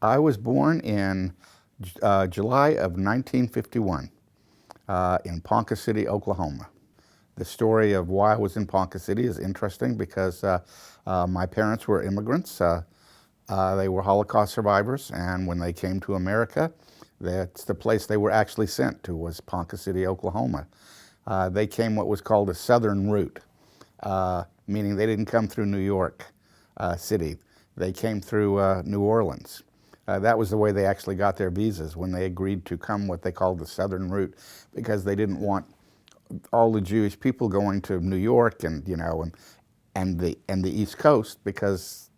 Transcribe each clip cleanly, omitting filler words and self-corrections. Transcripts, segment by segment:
I was born in July of 1951 in Ponca City, Oklahoma. The story of why I was in Ponca City is interesting because my parents were immigrants. They were Holocaust survivors, and when they came to America, that's the place they were actually sent to, was Ponca City, Oklahoma. They came what was called a southern route, meaning they didn't come through New York City. They came through New Orleans. That was the way they actually got their visas, when they agreed to come what they called the southern route, because they didn't want all the Jewish people going to New York and the East Coast, because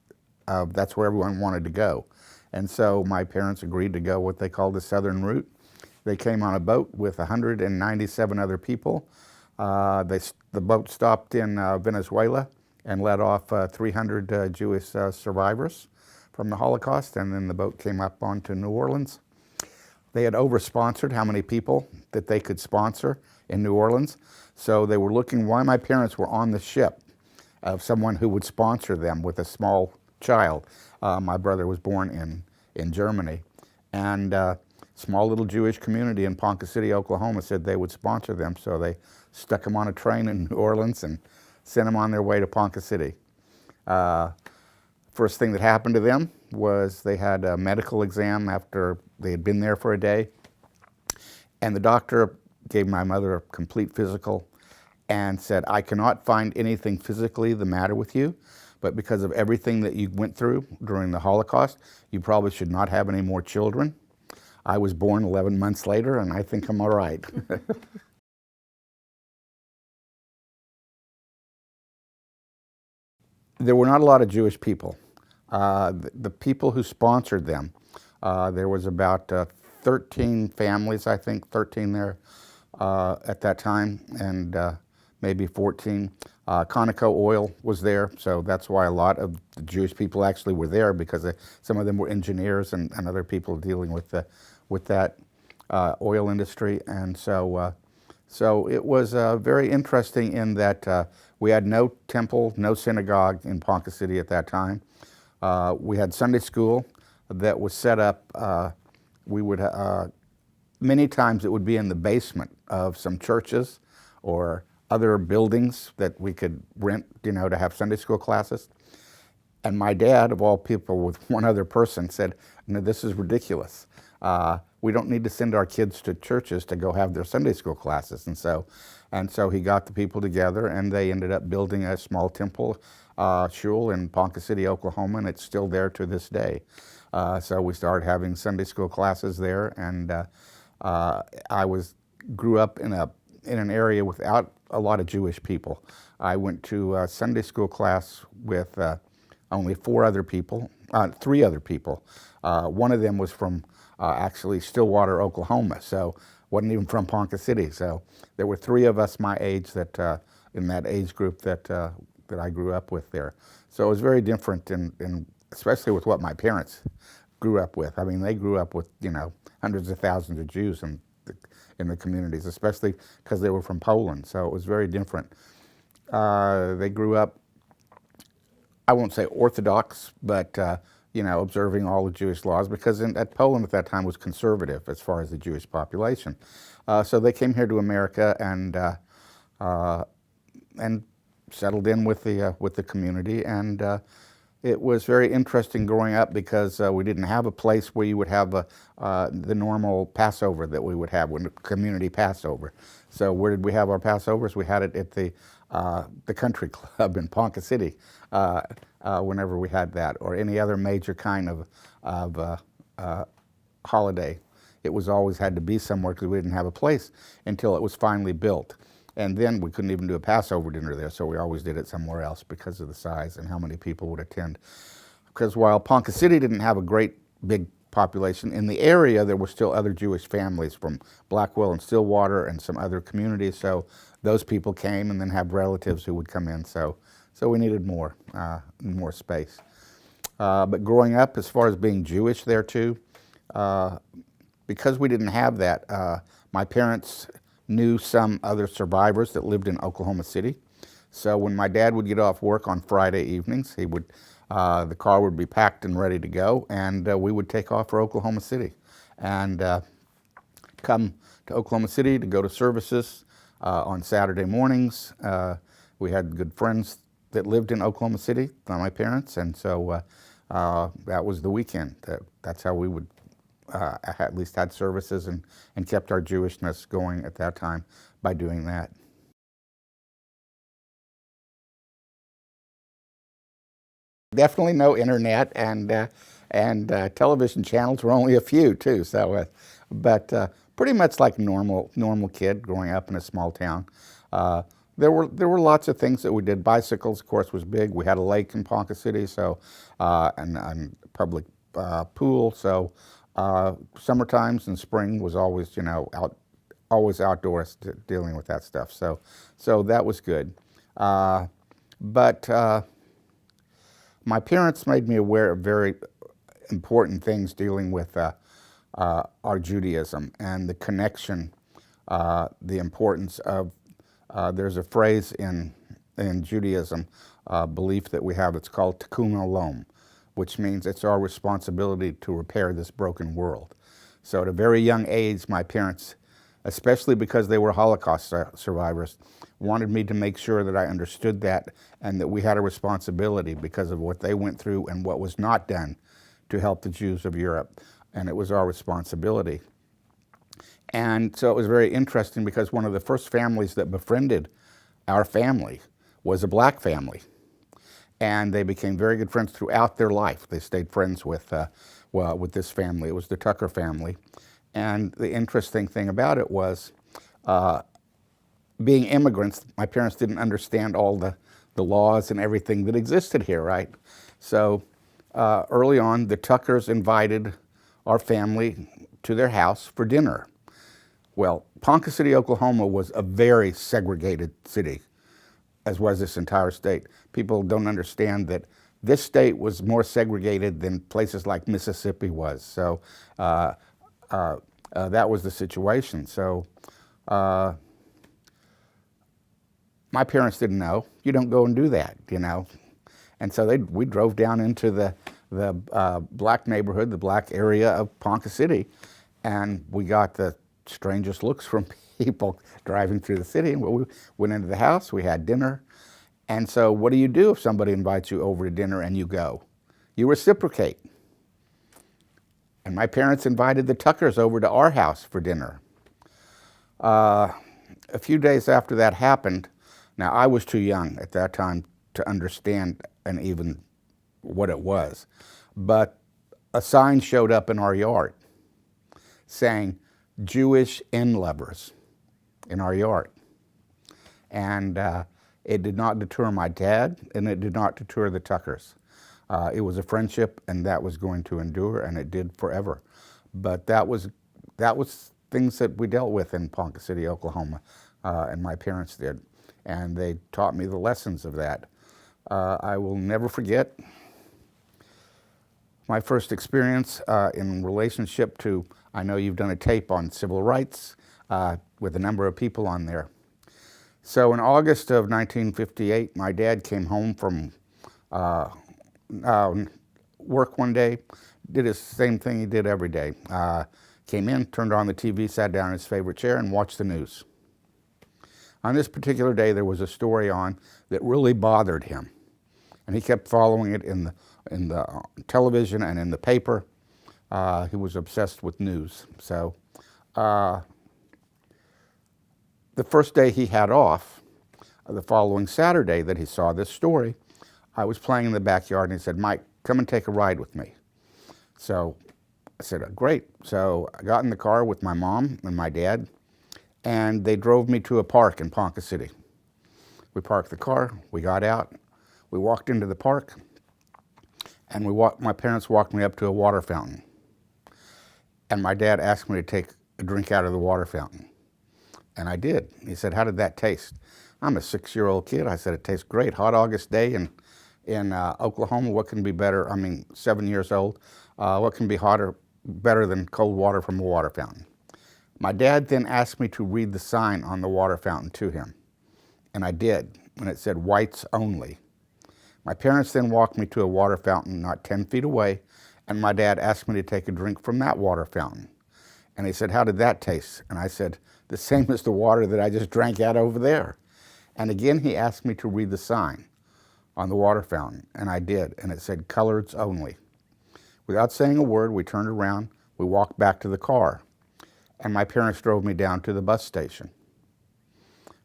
that's where everyone wanted to go. And so my parents agreed to go what they called the southern route. They came on a boat with 197 other people. The boat stopped in Venezuela and let off 300 Jewish survivors from the Holocaust, and then the boat came up onto New Orleans. They had over-sponsored how many people that they could sponsor in New Orleans, so they were looking why my parents were on the ship of someone who would sponsor them with a small child. My brother was born in Germany, and small little Jewish community in Ponca City, Oklahoma said they would sponsor them, so they stuck them on a train in New Orleans and sent them on their way to Ponca City. First thing that happened to them was they had a medical exam after they had been there for a day, and the doctor gave my mother a complete physical and said, "I cannot find anything physically the matter with you, but because of everything that you went through during the Holocaust, you probably should not have any more children." I was born 11 months later, and I think I'm all right. There were not a lot of Jewish people. The people who sponsored them, there was about 13 families, I think, 13 there at that time, and maybe 14. Conoco Oil was there, so that's why a lot of the Jewish people actually were there, because some of them were engineers and other people dealing with that oil industry. And so it was very interesting in that we had no temple, no synagogue in Ponca City at that time. We had Sunday school that was set up. We would many times it would be in the basement of some churches or other buildings that we could rent, to have Sunday school classes. And my dad, of all people, with one other person, said, "No, this is ridiculous. We don't need to send our kids to churches to go have their Sunday school classes." And so he got the people together, and they ended up building a small temple shul in Ponca City, Oklahoma, and it's still there to this day. So we started having Sunday school classes there, and I grew up in an area without a lot of Jewish people. I went to a Sunday school class with only three other people. One of them was from actually Stillwater, Oklahoma, so wasn't even from Ponca City. So there were three of us my age that in that age group that I grew up with there. So it was very different, especially with what my parents grew up with. I mean, they grew up with hundreds of thousands of Jews in the communities, especially because they were from Poland. So it was very different. They grew up, I won't say Orthodox, but observing all the Jewish laws, because at Poland at that time was conservative as far as the Jewish population. So they came here to America and settled in with the community, and it was very interesting growing up, because we didn't have a place where you would have the normal Passover that we would have, when community Passover. So where did we have our Passovers? We had it at the country club in Ponca City. Whenever we had that, or any other major kind of holiday, it was always had to be somewhere, because we didn't have a place until it was finally built. And then we couldn't even do a Passover dinner there, so we always did it somewhere else because of the size and how many people would attend. Because while Ponca City didn't have a great big population, in the area there were still other Jewish families from Blackwell and Stillwater and some other communities, so those people came and then had relatives who would come in, so we needed more space. But growing up, as far as being Jewish there too, because we didn't have that, my parents knew some other survivors that lived in Oklahoma City. So when my dad would get off work on Friday evenings, he would The car would be packed and ready to go, and we would take off for Oklahoma City and come to Oklahoma City to go to services on Saturday mornings. We had good friends that lived in Oklahoma City, my parents, and so that was the weekend. That's how we would at least had services and kept our Jewishness going at that time by doing that. Definitely no internet, and television channels were only a few too. So, but pretty much like normal kid growing up in a small town. There were lots of things that we did. Bicycles, of course, was big. We had a lake in Ponca City, so and public pool. So summer times and spring was always always outdoors dealing with that stuff. So that was good. But my parents made me aware of very important things dealing with our Judaism and the connection, the importance of, there's a phrase in Judaism, belief that we have, it's called tikkun olam, which means it's our responsibility to repair this broken world. So at a very young age, my parents, especially because they were Holocaust survivors, wanted me to make sure that I understood that and that we had a responsibility because of what they went through and what was not done to help the Jews of Europe. And it was our responsibility. And so it was very interesting because one of the first families that befriended our family was a black family. And they became very good friends throughout their life. They stayed friends with this family. It was the Tucker family. And the interesting thing about it was, being immigrants, my parents didn't understand all the laws and everything that existed here, right? So early on, the Tuckers invited our family to their house for dinner. Well, Ponca City, Oklahoma was a very segregated city, as was this entire state. People don't understand that this state was more segregated than places like Mississippi was. So that was the situation. So my parents didn't know. You don't go and do that, And so we drove down into the black neighborhood, the black area of Ponca City, and we got the strangest looks from people driving through the city. And we went into the house, we had dinner. And so what do you do if somebody invites you over to dinner and you go? You reciprocate. And my parents invited the Tuckers over to our house for dinner. A few days after that happened, now I was too young at that time to understand and even what it was, but a sign showed up in our yard saying Jewish in-lovers in our yard. And it did not deter my dad, and it did not deter the Tuckers. It was a friendship, and that was going to endure, and it did forever. But that was things that we dealt with in Ponca City, Oklahoma, and my parents did. And they taught me the lessons of that. I will never forget my first experience in relationship to, I know you've done a tape on civil rights with a number of people on there. So in August of 1958, my dad came home from work one day, did the same thing he did every day. Came in, turned on the TV, sat down in his favorite chair and watched the news. On this particular day, there was a story on that really bothered him. And he kept following it in the television and in the paper. He was obsessed with news. So the first day he had off, the following Saturday that he saw this story, I was playing in the backyard and he said, "Mike, come and take a ride with me." So I said, "Great." So I got in the car with my mom and my dad, and they drove me to a park in Ponca City. We parked the car, we got out, we walked into the park, and my parents walked me up to a water fountain. And my dad asked me to take a drink out of the water fountain. And I did. He said, "How did that taste?" I'm a 6-year-old kid. I said, "It tastes great. Hot August day in Oklahoma, what can be better?" I mean, 7 years old. What can be better than cold water from a water fountain? My dad then asked me to read the sign on the water fountain to him. And I did. And it said, "Whites only." My parents then walked me to a water fountain not 10 feet away, and my dad asked me to take a drink from that water fountain. And he said, "How did that taste?" And I said, "The same as the water that I just drank out over there." And again, he asked me to read the sign on the water fountain, and I did, and it said, "Coloreds only." Without saying a word, we turned around, we walked back to the car, and my parents drove me down to the bus station.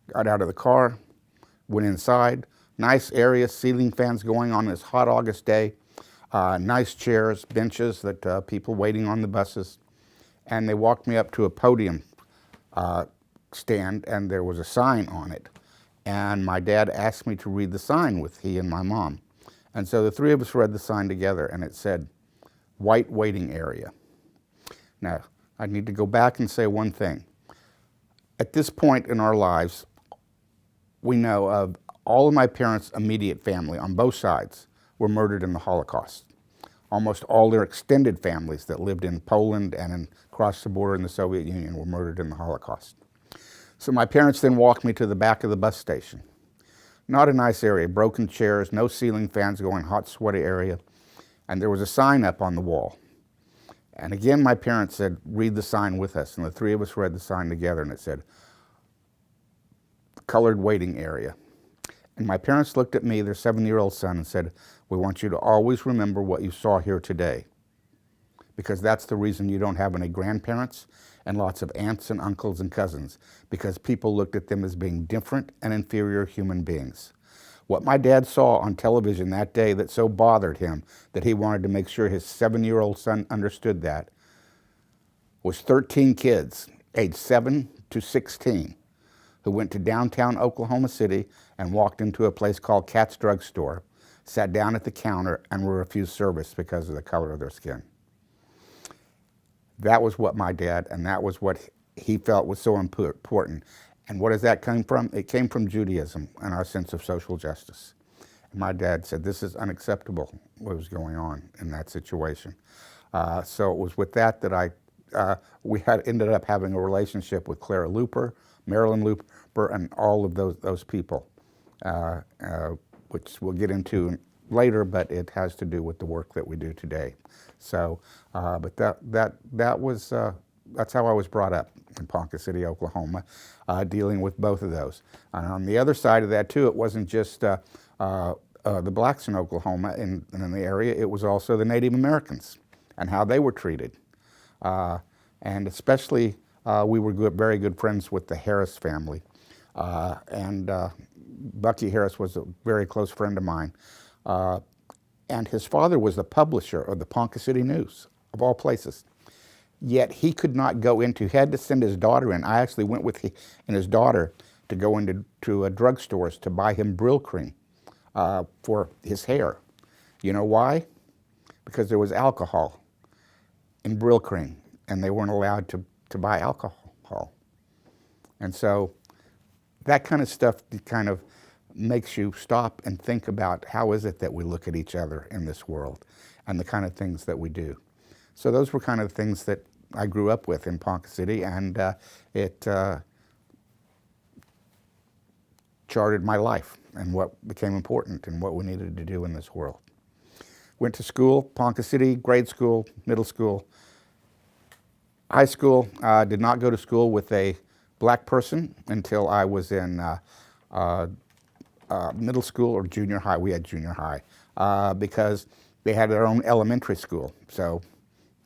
Got out of the car, went inside, nice area, ceiling fans going on this hot August day, nice chairs, benches that people waiting on the buses, and they walked me up to a podium stand, and there was a sign on it. And my dad asked me to read the sign with he and my mom. And so the three of us read the sign together, and it said, "White waiting area." Now, I need to go back and say one thing. At this point in our lives, we know of all of my parents' immediate family on both sides were murdered in the Holocaust. Almost all their extended families that lived in Poland and across the border in the Soviet Union were murdered in the Holocaust. So my parents then walked me to the back of the bus station. Not a nice area, broken chairs, no ceiling fans going, hot, sweaty area. And there was a sign up on the wall. And again, my parents said, "Read the sign with us." And the three of us read the sign together, and it said, "Colored waiting area." And my parents looked at me, their 7-year-old son, and said, "We want you to always remember what you saw here today, because that's the reason you don't have any grandparents and lots of aunts and uncles and cousins, because people looked at them as being different and inferior human beings." What my dad saw on television that day that so bothered him that he wanted to make sure his 7-year-old son understood that was 13 kids, aged 7 to 16, who went to downtown Oklahoma City and walked into a place called Cat's Drug Store, sat down at the counter, and were refused service because of the color of their skin. That was what my dad, and that was what he felt was so important. And what does that come from? It came from Judaism and our sense of social justice. And my dad said, "This is unacceptable," what was going on in that situation. So it was with that that we had ended up having a relationship with Clara Looper, Marilyn Looper, and all of those people, which we'll get into later, but it has to do with the work that we do today. So, but that was that's how I was brought up in Ponca City, Oklahoma, dealing with both of those. And on the other side of that too, it wasn't just the blacks in Oklahoma and in the area, it was also the Native Americans and how they were treated. And especially, we were very good friends with the Harris family. And Bucky Harris was a very close friend of mine. And his father was the publisher of the Ponca City News, of all places. Yet he could not go into, he had to send his daughter in. I actually went with he and his daughter to go into drugstores to buy him Brill cream for his hair. You know why? Because there was alcohol in Brill cream, and they weren't allowed to buy alcohol. And so that kind of stuff kind of makes you stop and think about how is it that we look at each other in this world and the kind of things that we do. So those were kind of things that I grew up with in Ponca City, and it charted my life and what became important and what we needed to do in this world. Went to school, Ponca City, grade school, middle school, high school. Did not go to school with a black person until I was in middle school or junior high. We had junior high because they had their own elementary school, so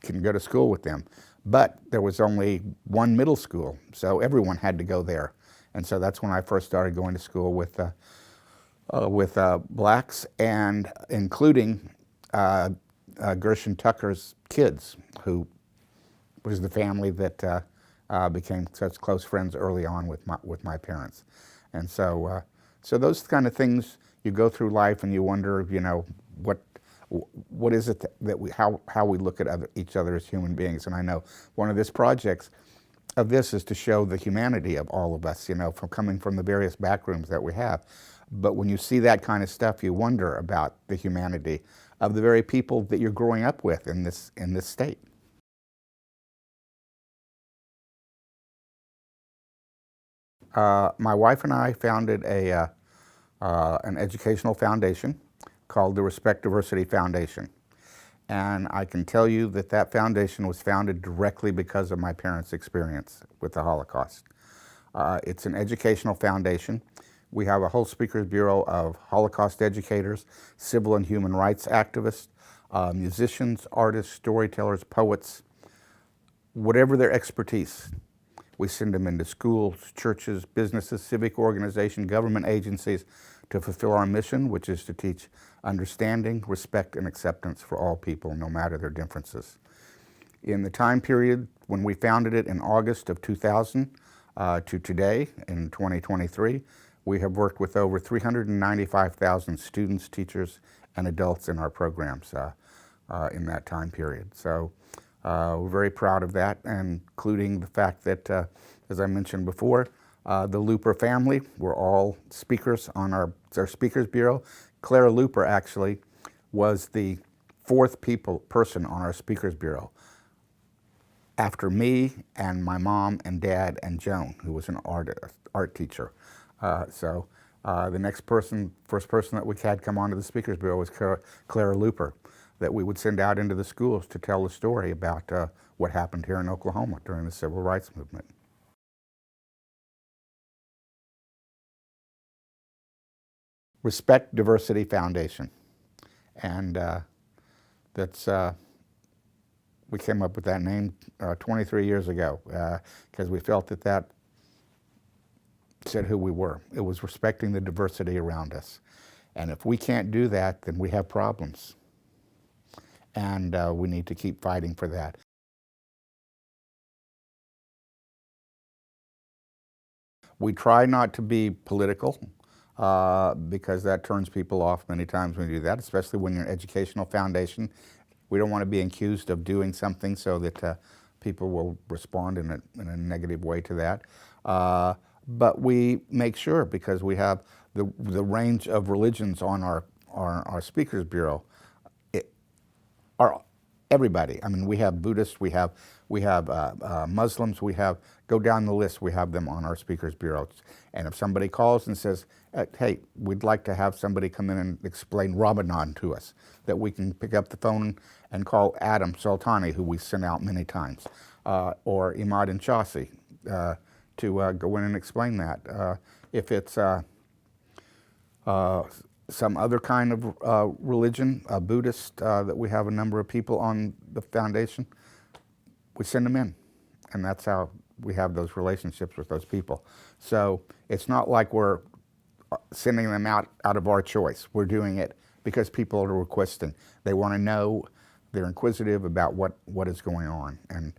couldn't go to school with them. But there was only one middle school, so everyone had to go there. And so that's when I first started going to school with blacks, and including Gershon Tucker's kids, who was the family that became such close friends early on with my parents. And so, so those kind of things, you go through life and you wonder, you know, what is it that how we look at each other as human beings. And I know one of this projects of this is to show the humanity of all of us, you know, from coming from the various backgrounds that we have. But when you see that kind of stuff, you wonder about the humanity of the very people that you're growing up with in this state. My wife and I founded an educational foundation called the Respect Diversity Foundation. And I can tell you that that foundation was founded directly because of my parents' experience with the Holocaust. It's an educational foundation. We have a whole speakers bureau of Holocaust educators, civil and human rights activists, musicians, artists, storytellers, poets, whatever their expertise. We send them into schools, churches, businesses, civic organizations, government agencies to fulfill our mission, which is to teach understanding, respect, and acceptance for all people, no matter their differences. In the time period when we founded it in August of 2000 to today, in 2023, we have worked with over 395,000 students, teachers, and adults in our programs in that time period. So we're very proud of that, including the fact that, as I mentioned before, the Looper family, we're all speakers on our Speakers Bureau. Clara Looper actually was the fourth person on our Speakers Bureau, after me and my mom and dad and Joan, who was an art teacher. The first person that we had come onto the Speakers Bureau was Clara Looper, that we would send out into the schools to tell the story about what happened here in Oklahoma during the Civil Rights Movement. Respect Diversity Foundation. And we came up with that name 23 years ago because we felt that that said who we were. It was respecting the diversity around us. And if we can't do that, then we have problems. And we need to keep fighting for that. We try not to be political because that turns people off many times when you do that, especially when you're an educational foundation. We don't want to be accused of doing something so that people will respond in a negative way to that. But we make sure, because we have the range of religions on our Speakers Bureau, everybody. I mean, we have Buddhists, we have Muslims, go down the list, we have them on our Speakers Bureau. And if somebody calls and says, hey, we'd like to have somebody come in and explain Ramadan to us, that we can pick up the phone and call Adam Sultani, who we sent out many times, or Imad and Chasi, to go in and explain that. If it's some other kind of religion, a Buddhist, that we have a number of people on the foundation, we send them in. And that's how we have those relationships with those people. So it's not like we're sending them out of our choice. We're doing it because people are requesting. They want to know, they're inquisitive about what is going on, and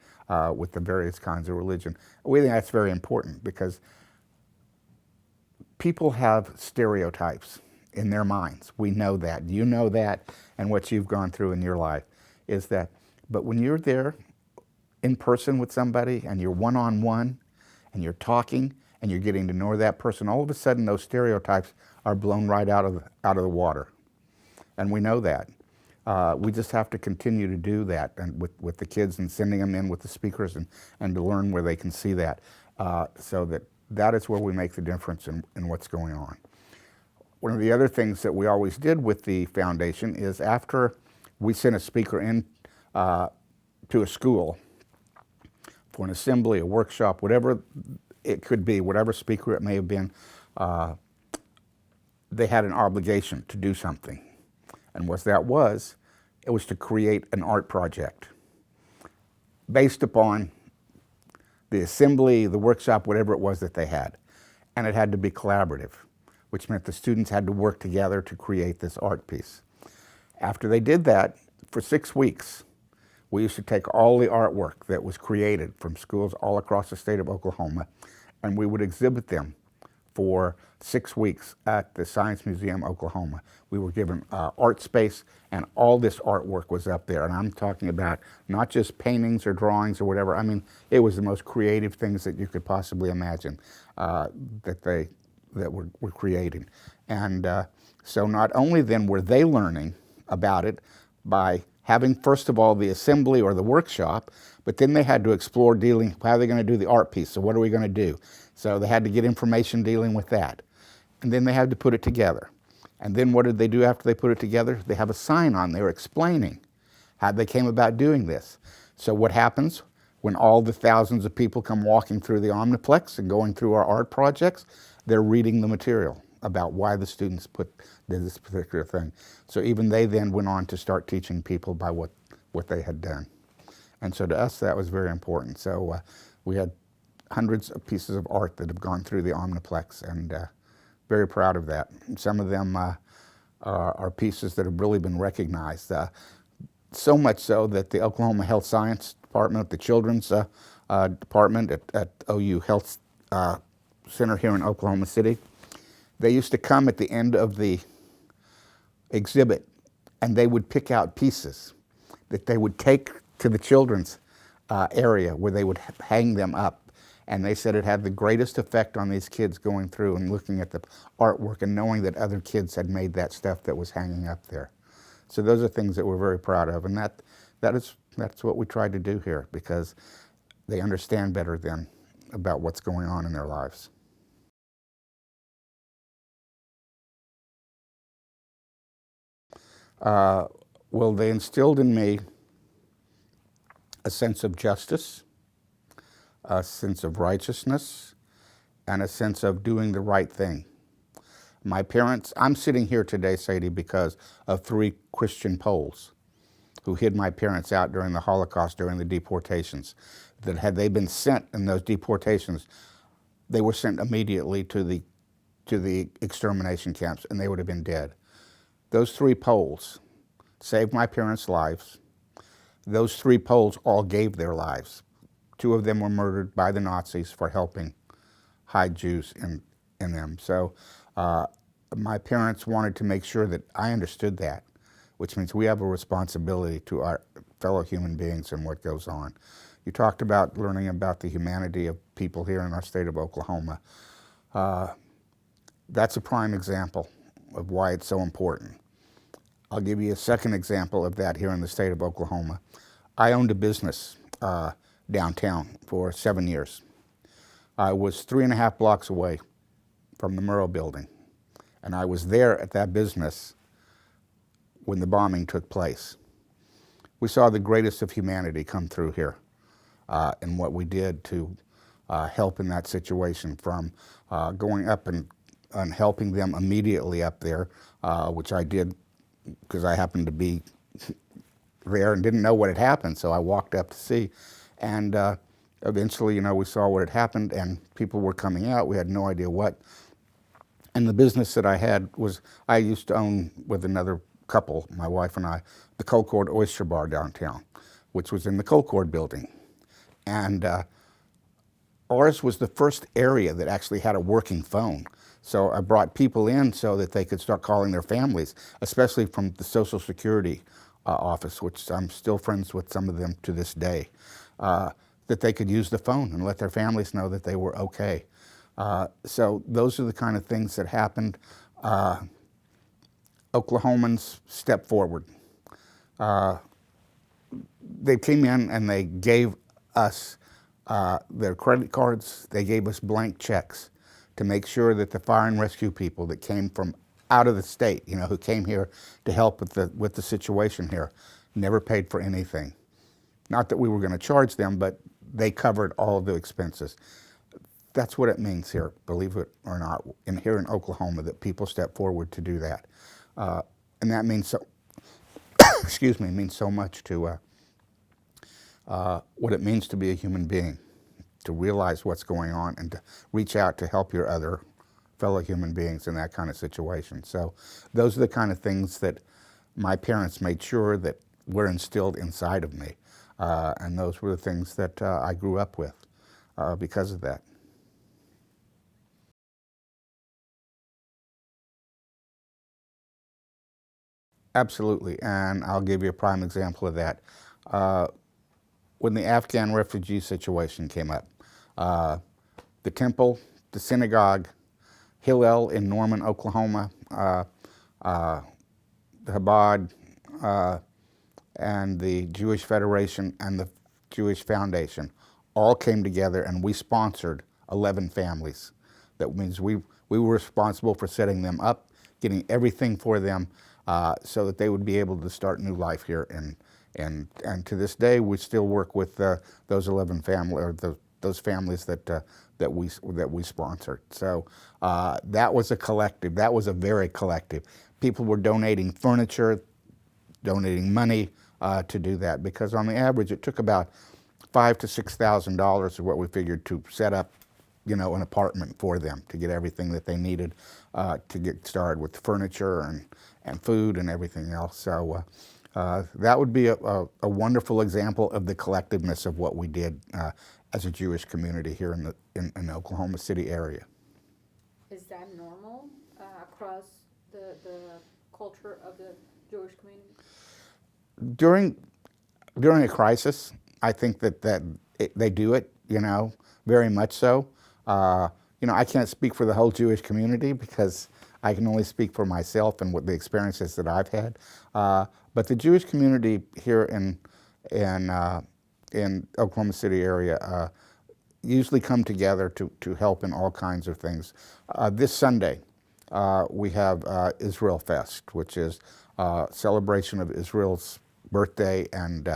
with the various kinds of religion. We think that's very important because people have stereotypes in their minds. We know that. You know that, and what you've gone through in your life is that. But when you're there in person with somebody and you're one-on-one and you're talking and you're getting to know that person, all of a sudden those stereotypes are blown right out of the water. And we know that. We just have to continue to do that, and with the kids, and sending them in with the speakers, and to learn where they can see that, so that is where we make the difference in what's going on. One of the other things that we always did with the foundation is, after we sent a speaker in to a school for an assembly, a workshop, whatever it could be, whatever speaker it may have been, they had an obligation to do something. And what that was, it was to create an art project based upon the assembly, the workshop, whatever it was that they had. And it had to be collaborative, which meant the students had to work together to create this art piece. After they did that, for 6 weeks, we used to take all the artwork that was created from schools all across the state of Oklahoma, and we would exhibit them for 6 weeks at the Science Museum, Oklahoma. We were given art space, and all this artwork was up there. And I'm talking about not just paintings or drawings or whatever. I mean, it was the most creative things that you could possibly imagine that we're creating. And so not only then were they learning about it by having, first of all, the assembly or the workshop, but then they had to explore how are they going to do the art piece? So what are we going to do? So they had to get information dealing with that. And then they had to put it together. And then what did they do after they put it together? They have a sign on there explaining how they came about doing this. So what happens when all the thousands of people come walking through the Omniplex and going through our art projects? They're reading the material about why the students did this particular thing. So even they then went on to start teaching people by what they had done. And so to us, that was very important. So we had hundreds of pieces of art that have gone through the Omniplex, and very proud of that. And some of them are pieces that have really been recognized. So much so that the Oklahoma Health Science Department, the Children's Department at OU Health Center here in Oklahoma City, they used to come at the end of the exhibit and they would pick out pieces that they would take to the children's area where they would hang them up. And they said it had the greatest effect on these kids going through and looking at the artwork and knowing that other kids had made that stuff that was hanging up there. So those are things that we're very proud of, and that's what we try to do here, because they understand better than about what's going on in their lives. Well, they instilled in me a sense of justice, a sense of righteousness, and a sense of doing the right thing. My parents, I'm sitting here today, Sadie, because of 3 Christian Poles who hid my parents out during the Holocaust, during the deportations. That had they been sent in those deportations, they were sent immediately to the extermination camps, and they would have been dead. Those 3 Poles saved my parents' lives. Those 3 Poles all gave their lives. 2 of them were murdered by the Nazis for helping hide Jews in them. So my parents wanted to make sure that I understood that, which means we have a responsibility to our fellow human beings and what goes on. You talked about learning about the humanity of people here in our state of Oklahoma. That's a prime example of why it's so important. I'll give you a second example of that here in the state of Oklahoma. I owned a business downtown for 7 years. I was 3.5 blocks away from the Murrow building, and I was there at that business when the bombing took place. We saw the greatest of humanity come through here and what we did to help in that situation, from going up and helping them immediately up there, which I did because I happened to be there and didn't know what had happened, so I walked up to see. And eventually, we saw what had happened, and people were coming out. We had no idea what. And the business that I had was, I used to own with another couple, my wife and I, the Colcord Oyster Bar downtown, which was in the Colcord building. And ours was the first area that actually had a working phone. So I brought people in so that they could start calling their families, especially from the Social Security office, which I'm still friends with some of them to this day, that they could use the phone and let their families know that they were okay. So those are the kind of things that happened. Oklahomans stepped forward. They came in and they gave us their credit cards. They gave us blank checks to make sure that the fire and rescue people that came from out of the state, who came here to help with the situation here, never paid for anything. Not that we were going to charge them, but they covered all of the expenses. That's what it means here, believe it or not, here in Oklahoma, that people step forward to do that. And that means so, excuse me, means so much to what it means to be a human being, to realize what's going on and to reach out to help your other fellow human beings in that kind of situation. So those are the kind of things that my parents made sure that were instilled inside of me. And those were the things that I grew up with because of that. Absolutely, and I'll give you a prime example of that. When the Afghan refugee situation came up, the temple, the synagogue, Hillel in Norman, Oklahoma, the Chabad, and the Jewish Federation and the Jewish Foundation all came together, and we sponsored 11 families. That means we were responsible for setting them up, getting everything for them so that they would be able to start new life here. And to this day, we still work with those 11 families, or those families that we sponsored. So that was a collective. That was a very collective. People were donating furniture, donating money to do that, because on the average it took about $5,000 to $6,000 is what we figured to set up, an apartment for them, to get everything that they needed to get started with furniture and food and everything else. So that would be a wonderful example of the collectiveness of what we did as a Jewish community here in the Oklahoma City area. Is that normal across the culture of the Jewish community? During a crisis, I think that they do it, very much so. I can't speak for the whole Jewish community because I can only speak for myself and what the experiences that I've had. But the Jewish community here in Oklahoma City area usually come together to help in all kinds of things. This Sunday, we have Israel Fest, which is a celebration of Israel's birthday, and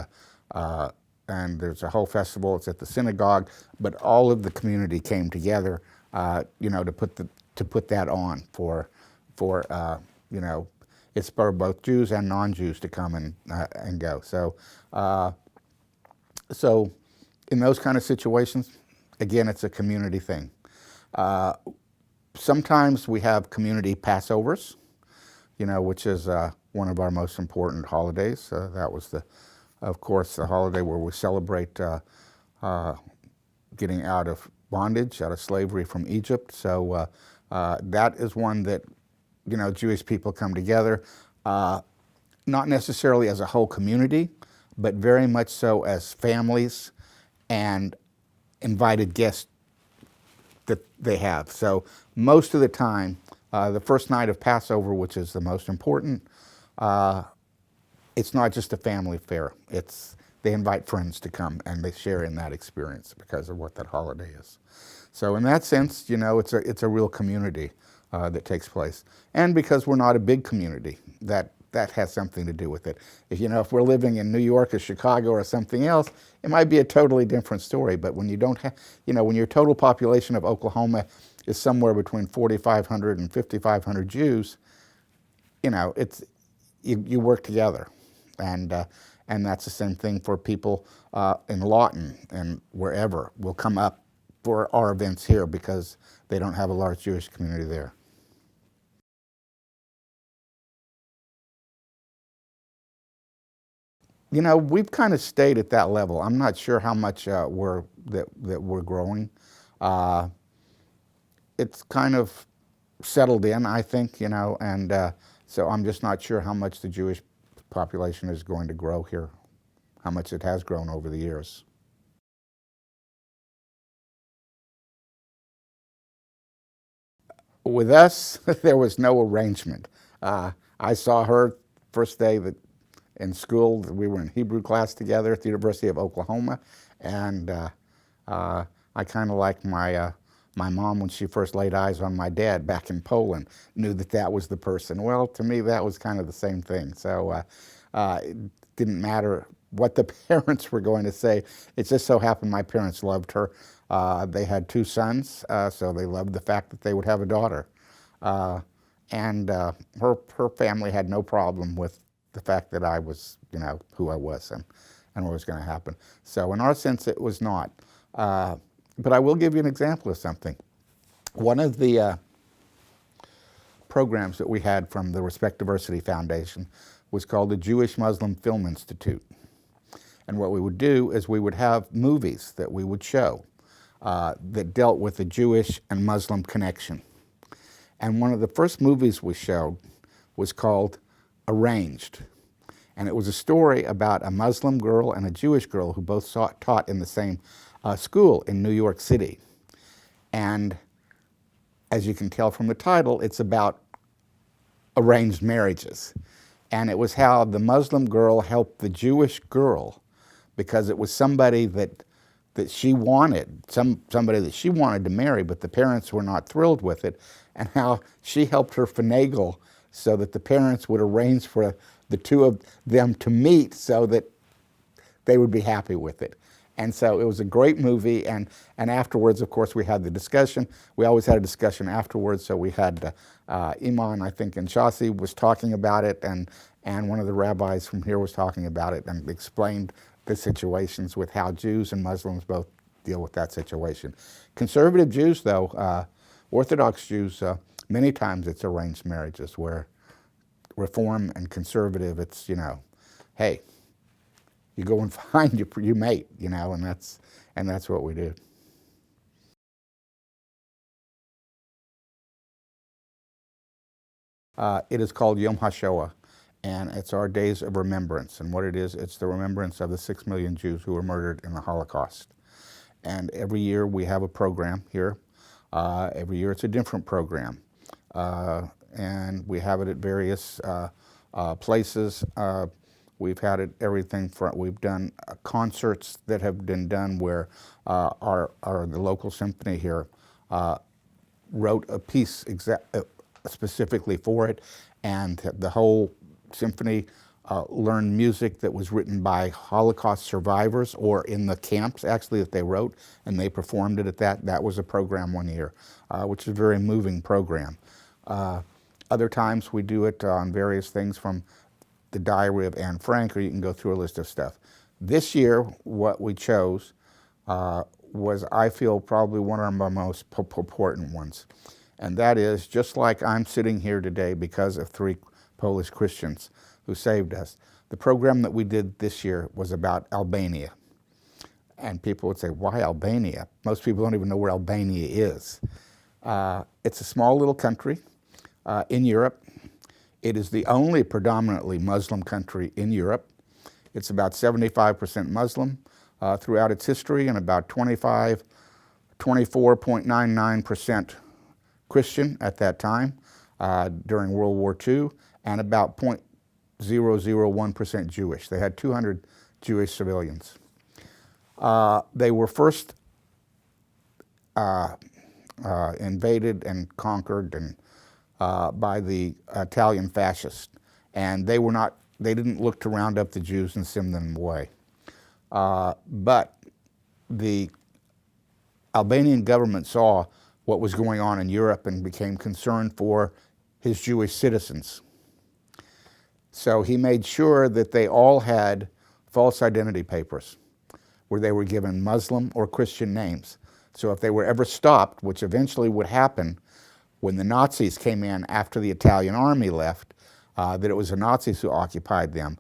there's a whole festival. It's at the synagogue, but all of the community came together, to put that on for it's for both Jews and non-Jews to come and go. So in those kind of situations, again, it's a community thing. Sometimes we have community Passovers, which is one of our most important holidays. That was of course, the holiday where we celebrate getting out of bondage, out of slavery from Egypt. So that is one that, Jewish people come together, not necessarily as a whole community, but very much so as families and invited guests that they have. So most of the time, the first night of Passover, which is the most important, it's not just a family affair. They invite friends to come and they share in that experience because of what that holiday is. So in that sense, it's a real community that takes place. And because we're not a big community, that has something to do with it. If we're living in New York or Chicago or something else, it might be a totally different story. But when you don't have, when your total population of Oklahoma is somewhere between 4,500 and 5,500 Jews, you work together. And that's the same thing for people in Lawton and wherever will come up for our events here because they don't have a large Jewish community there. We've kind of stayed at that level. I'm not sure how much we're growing. It's kind of settled in, I think, and so I'm just not sure how much the Jewish population is going to grow here, how much it has grown over the years. With us, there was no arrangement. I saw her first day in school. We were in Hebrew class together at the University of Oklahoma, and I kind of like my mom, when she first laid eyes on my dad back in Poland, knew that was the person. Well, to me, that was kind of the same thing. So it didn't matter what the parents were going to say. It just so happened my parents loved her. They had 2 sons, so they loved the fact that they would have a daughter. And her family had no problem with the fact that I was, who I was and what was going to happen. So in our sense, it was not. But I will give you an example of something. One of the programs that we had from the Respect Diversity Foundation was called the Jewish Muslim Film Institute. And what we would do is we would have movies that we would show that dealt with the Jewish and Muslim connection. And one of the first movies we showed was called Arranged. And it was a story about a Muslim girl and a Jewish girl who both taught in the same school in New York City. And as you can tell from the title, it's about arranged marriages. And it was how the Muslim girl helped the Jewish girl because it was somebody that that she wanted, somebody that she wanted to marry, but the parents were not thrilled with it, and how she helped her finagle so that the parents would arrange for the two of them to meet so that they would be happy with it. And so it was a great movie, and afterwards, of course, we had the discussion. We always had a discussion afterwards, so we had Iman, I think, and Shasi was talking about it, and one of the rabbis from here was talking about it and explained the situations with how Jews and Muslims both deal with that situation. Conservative Jews, though, Orthodox Jews, many times it's arranged marriages, where Reform and conservative, it's, you know, hey, you go and find your mate, you know, and that's what we do. It is called Yom HaShoah, and it's our days of remembrance. And what it is, it's the remembrance of the 6 million Jews who were murdered in the Holocaust. And every year we have a program here. Every year it's a different program. And we have it at various places. We've had it everything from, we've done concerts that have been done where the local symphony here wrote a piece specifically for it, and the whole symphony learned music that was written by Holocaust survivors or in the camps actually that they wrote, and they performed it at that. That was a program one year, which is a very moving program. Other times we do it on various things from the Diary of Anne Frank, or you can go through a list of stuff. This year, what we chose was, I feel, probably one of our most important ones. And that is, just like I'm sitting here today because of 3 Polish Christians who saved us, the program that we did this year was about Albania. And people would say, why Albania? Most people don't even know where Albania is. It's a small little country in Europe. It is the only predominantly Muslim country in Europe. It's about 75% Muslim throughout its history, and about 24.99% Christian at that time during World War II, and about 0.001% Jewish. They had 200 Jewish civilians. They were first invaded and conquered and by the Italian fascists, and they didn't look to round up the Jews and send them away. But the Albanian government saw what was going on in Europe and became concerned for his Jewish citizens. So he made sure that they all had false identity papers where they were given Muslim or Christian names. So if they were ever stopped, which eventually would happen, when the Nazis came in after the Italian army left, that it was the Nazis who occupied them.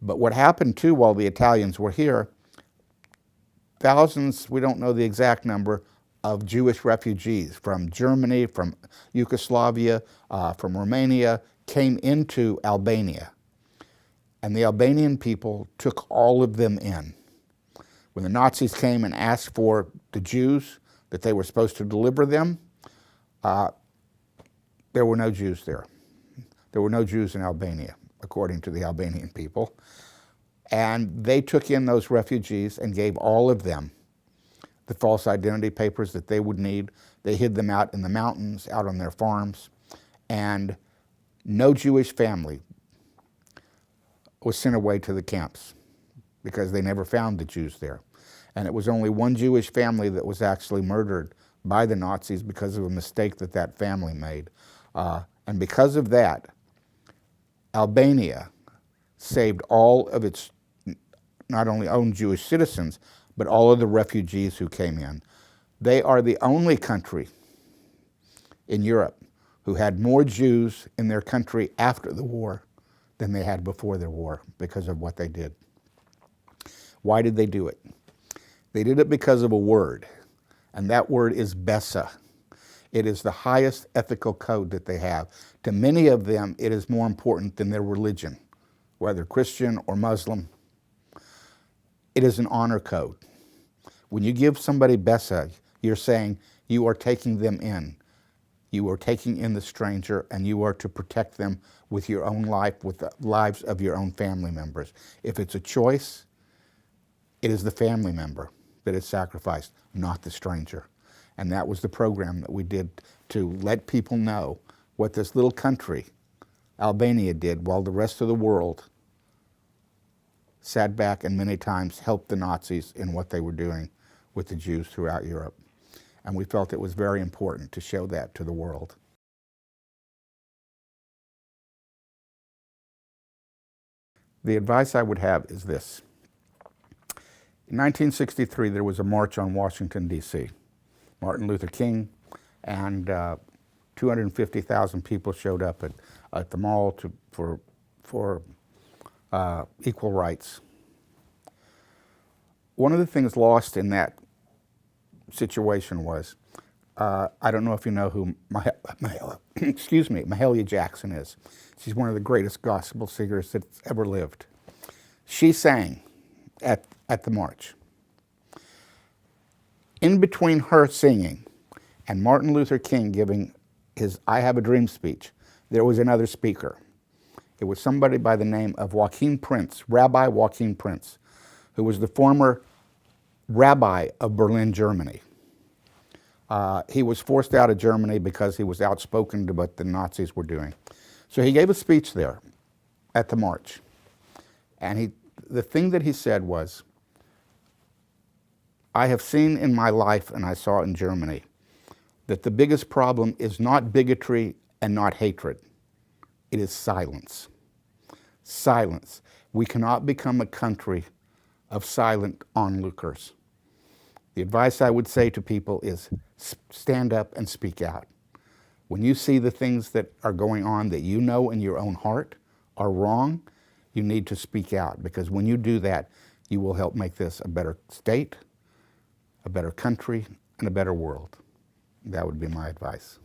But what happened too while the Italians were here, thousands, we don't know the exact number, of Jewish refugees from Germany, from Yugoslavia, from Romania, came into Albania. And the Albanian people took all of them in. When the Nazis came and asked for the Jews that they were supposed to deliver them, there were no Jews there. There were no Jews in Albania, according to the Albanian people. And they took in those refugees and gave all of them the false identity papers that they would need. They hid them out in the mountains, out on their farms, and no Jewish family was sent away to the camps because they never found the Jews there. And it was only one Jewish family that was actually murdered by the Nazis because of a mistake that that family made. And because of that, Albania saved all of its not only own Jewish citizens, but all of the refugees who came in. They are the only country in Europe who had more Jews in their country after the war than they had before the war because of what they did. Why did they do it? They did it because of a word, and that word is Besa. It is the highest ethical code that they have. To many of them, it is more important than their religion, whether Christian or Muslim. It is an honor code. When you give somebody Besa, you're saying you are taking them in. You are taking in the stranger, and you are to protect them with your own life, with the lives of your own family members. If it's a choice, it is the family member. that is sacrificed, not the stranger. And that was the program that we did to let people know what this little country, Albania, did while the rest of the world sat back and many times helped the Nazis in what they were doing with the Jews throughout Europe. And we felt it was very important to show that to the world. The advice I would have is this. In 1963, there was a march on Washington, D.C. Martin Luther King and 250,000 people showed up at the mall for equal rights. One of the things lost in that situation was, I don't know if you know who Mahalia Jackson is. She's one of the greatest gospel singers that's ever lived. She sang at the march. In between her singing and Martin Luther King giving his I Have a Dream speech, there was another speaker. It was somebody by the name of Joachim Prince, Rabbi Joachim Prince, who was the former rabbi of Berlin, Germany. He was forced out of Germany because he was outspoken to what the Nazis were doing. So he gave a speech there at the march. And the thing that he said was, I have seen in my life, and I saw in Germany, that the biggest problem is not bigotry and not hatred. It is silence. Silence. We cannot become a country of silent onlookers. The advice I would say to people is stand up and speak out. When you see the things that are going on that you know in your own heart are wrong, you need to speak out, because when you do that, you will help make this a better state, a better country, and a better world. That would be my advice.